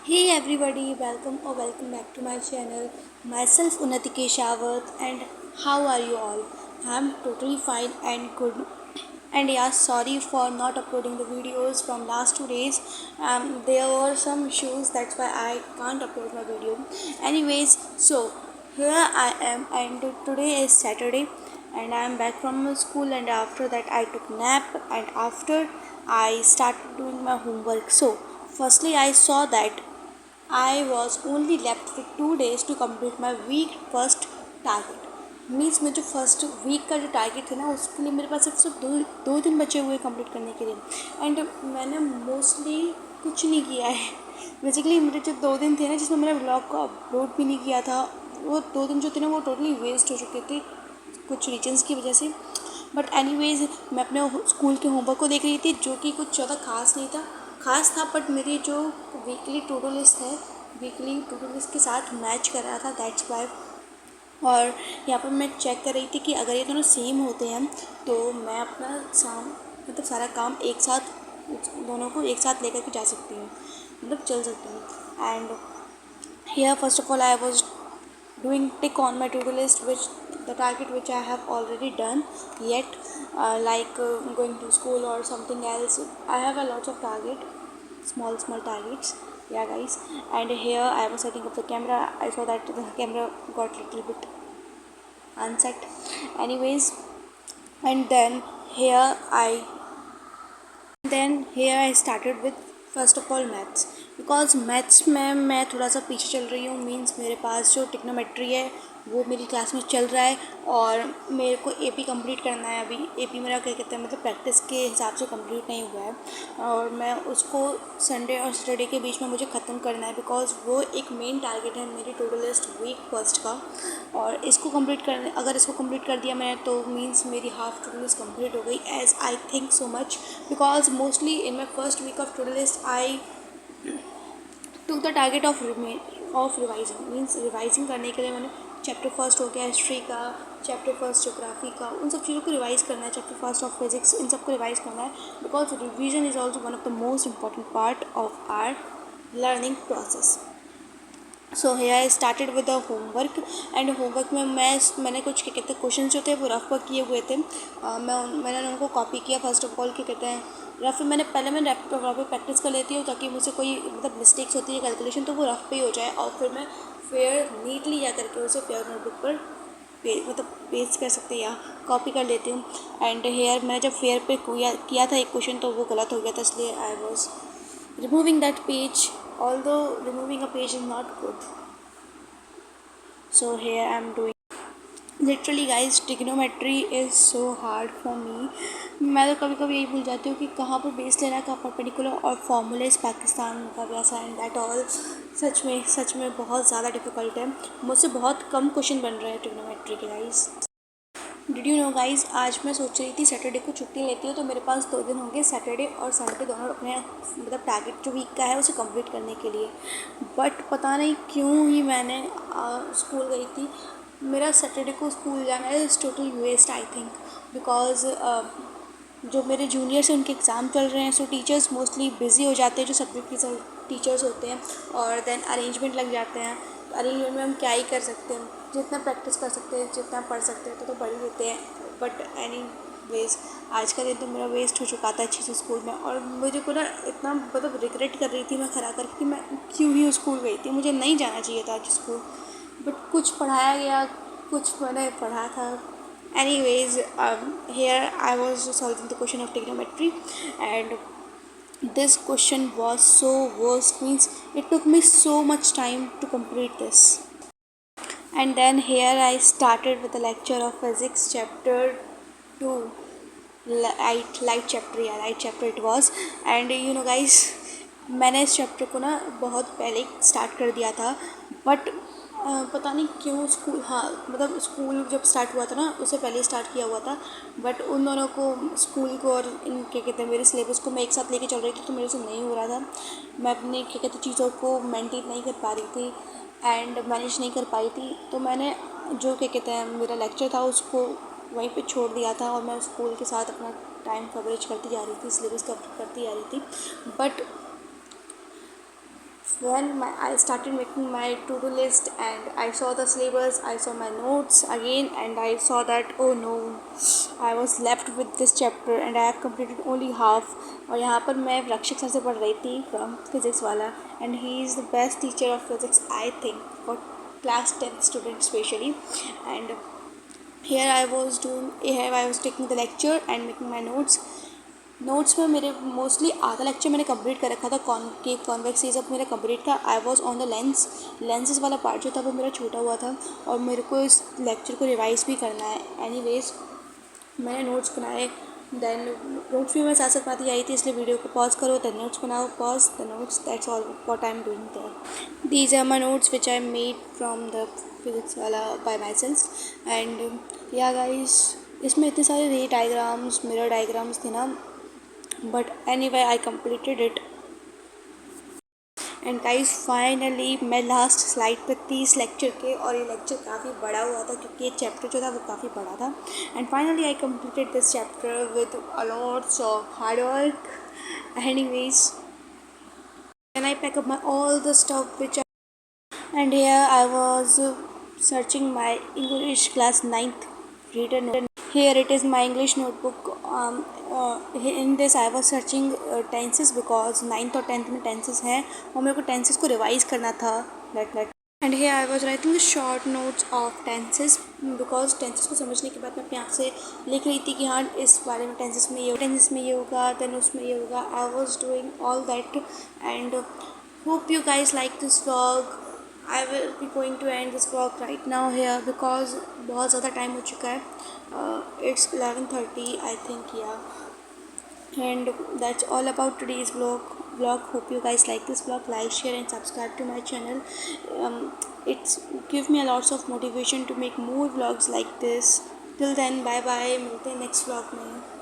Hey everybody, welcome back to my channel. Myself Unnati Keshawat, and how are you all? I'm totally fine and good. And yeah, sorry for not uploading the videos from last 2 days. There were some issues, that's why I can't upload my video. Anyways, so here I am, and today is Saturday, and I am back from school. And after that, I took nap, and after I started doing my homework. So firstly, I saw that I was only left with 2 days to complete my week first target means मैं जो first week का जो target था ना उसके लिए मेरे पास सिर्फ दो दिन बचे हुए कंप्लीट करने के लिए। एंड मैंने मोस्टली कुछ नहीं किया है। बेसिकली मेरे जो 2 दिन थे ना जिसमें मैंने ब्लॉग को अपलोड भी नहीं किया था, वो 2 दिन जो थे ना वो टोटली वेस्ट हो चुके थे कुछ रीजन्स की वजह से। बट एनीवेज मैं अपने स्कूल के होमवर्क को देख रही थी जो कि कुछ ज़्यादा खास था बट मेरी जो वीकली टू डू लिस्ट है वीकली टू डू लिस्ट के साथ मैच कर रहा था, दैट्स वाई। और यहाँ पर मैं चेक कर रही थी कि अगर ये दोनों सेम होते हैं तो मैं अपना सारा काम एक साथ दोनों को एक साथ लेकर के जा सकती हूँ, मतलब चल सकती हूँ। And here first of all I was doing tick on my to-do list which the target which I have already done yet, like going to school or something else. I have a lot of small targets, yeah guys. And here I was setting up the camera. I saw that the camera got little bit unset. Anyways, and then here I started with first of all maths, because maths में मैं थोड़ा सा पीछे चल रही हूँ। Means मेरे पास जो टिक्नोमेट्री है वो मेरी क्लास में चल रहा है और मेरे को एपी कंप्लीट करना है। अभी एपी मेरा क्या कहते हैं मतलब प्रैक्टिस के हिसाब से कंप्लीट नहीं हुआ है और मैं उसको संडे और सैटरडे के बीच में मुझे ख़त्म करना है, बिकॉज वो एक मेन टारगेट है मेरी to do list week first का। और इसको कंप्लीट करने अगर इसको कंप्लीट कर दिया मैंने तो मीन्स मेरी half to do list complete हो गई, as I think so much. Because mostly in my first week of to do list I to the target of revising. Means revising करने के लिए मैंने चैप्टर फर्स्ट हो गया history का, chapter first geography का, उन सब चीज़ों को रिवाइज़ करना है, चैप्टर फर्स्ट ऑफ फिजिक्स, इन सब को रिवाइज़ करना है। Because revision is also one of the most important part of our learning process. So here I started with the homework. And homework में मैंने कुछ क्या कहते हैं क्वेश्चन जो थे वो रफ वर्क किए हुए थे। मैंने उनको कॉपी किया। फर्स्ट ऑफ ऑल क्या कहते हैं रफ मैंने रफ पे प्रैक्टिस कर लेती हूँ ताकि मुझसे कोई मतलब मिस्टेक्स होती है कैलकुलेशन तो वो रफ पे ही हो जाए और फिर मैं फेयर नीटली जा करके उसे फेयर नोटबुक पर पेस्ट कर सकते हैं या कॉपी कर लेती हूँ। एंड हेयर मैंने जब फेयर पे किया था एक क्वेश्चन तो वो गलत हो गया था, इसलिए I was removing that page, although removing a page is not good. So here I am doing literally guys, trigonometry is so hard for me. मैं तो कभी कभी यही भूल जाती हूँ कि कहाँ पर बेस लेना है, कहाँ परपेंडिकुलर और फॉर्मूलेस पाकिस्तान का वैसा एंड दैट ऑल। सच में बहुत ज़्यादा डिफ़िकल्ट है। मुझसे बहुत कम क्वेश्चन बन रहे हैं ट्रिग्नोमेट्री के guys. Did you know guys, आज मैं सोच रही थी सैटरडे को छुट्टी लेती हूँ तो मेरे पास 2 दिन होंगे, सैटरडे और संडे दोनों अपने मतलब टारगेट जो वीक का है उसे कंप्लीट करने के लिए। बट पता नहीं क्यों ही मैंने स्कूल गई थी। मेरा सैटरडे को स्कूल जाना is total waste I think, because जो मेरे जूनियर्स हैं उनके एग्ज़ाम चल रहे हैं। सो टीचर्स मोस्टली बिज़ी हो जाते हैं जो सब्जेक्ट के टीचर्स होते हैं, और देन अरेंजमेंट लग जाते हैं। अरेंजमेंट में हम क्या ही कर सकते हैं, जितना प्रैक्टिस कर सकते हैं जितना पढ़ सकते हैं तो पढ़ ही लेते हैं। बट एनी वेज आज का दिन तो मेरा वेस्ट हो चुका था अच्छे से स्कूल में, और मुझे पूरा इतना मतलब रिग्रेट कर रही थी मैं खड़ा करके कि मैं क्यों ही स्कूल गई थी, मुझे नहीं जाना चाहिए था आज स्कूल। बट कुछ पढ़ाया गया, कुछ मैंने पढ़ा था। Anyways, here I was solving the question of trigonometry, and this question was so worst. Means it took me so much time to complete this. And then here I started with the lecture of physics chapter 2, light chapter, yeah, light chapter it was. And you know guys, मैंने इस chapter को ना बहुत पहले start कर दिया था, but पता नहीं क्यों स्कूल, हाँ मतलब स्कूल जब स्टार्ट हुआ था ना उससे पहले स्टार्ट किया हुआ था। बट उन दोनों को, स्कूल को और इन क्या कहते हैं मेरे सिलेबस को मैं एक साथ लेके चल रही थी तो मेरे से नहीं हो रहा था। मैं अपनी क्या कहते हैं चीज़ों को मेंटेन नहीं कर पा रही थी एंड मैनेज नहीं कर पाई थी। तो मैंने जो क्या कहते हैं मेरा लेक्चर था उसको वहीं पे छोड़ दिया था और मैं स्कूल के साथ अपना टाइम कवरेज करती जा रही थी, सिलेबस कवर करती जा रही थी। But when I started making my to-do list and I saw the syllabus, I saw my notes again, and I saw that oh no, I was left with this chapter and I have completed only half. और यहाँ पर मैं रक्षक sir से पढ़ रही थी from physics वाला, and he is the best teacher of physics I think for class 10th students especially. And here I was taking the lecture and making my notes में मेरे मोस्टली आधा लेक्चर मैंने complete कर रखा था concave convex, ये सब मेरा कंप्लीट था. I was on the lenses वाला पार्ट जो था वो मेरा छूटा हुआ था और मेरे को इस लेक्चर को रिवाइज भी करना है. एनीवेज मैंने नोट्स बनाए, देन नोट्स भी मैं साथ साथ बनाती आई थी, इसलिए वीडियो को पॉज करो, देन नोट्स बनाओ, pause the notes, that's all what I am doing there. These are my notes which I made from the physics वाला by myself. And yeah guys, इसमें इतने सारे रे डायग्राम्स, मिरर डायग्राम्स थे ना, but anyway I completed it. And guys finally मैं last slide पे थी इस लेक्चर के, और ये लेक्चर काफ़ी बड़ा हुआ था क्योंकि ये चैप्टर जो था वो काफ़ी बड़ा था. And finally I completed this chapter with a lots of hard work. Anyways and I pack up my all the stuff which and here I was searching my English class ninth reader note. Here it is my English notebook. In this I was searching tenses because ninth और tenth में tenses हैं और मेरे को tenses को revise करना था. And here I was writing the short notes of tenses because tenses को समझने के बाद मैं अपने आप से लिख रही थी कि हाँ इस बारे में tenses में ये होगा, then उसमें ये होगा. I was doing all that and hope you guys like this vlog. I will be going to end this vlog right now here because बहुत ज़्यादा टाइम हो चुका है. It's 11:30 I think, yeah. And that's all about today's vlog. Hope you guys like this vlog. Like, share and subscribe to my channel. It's give me a lots of motivation to make more vlogs like this. Till then, bye bye. मिलते हैं next vlog में.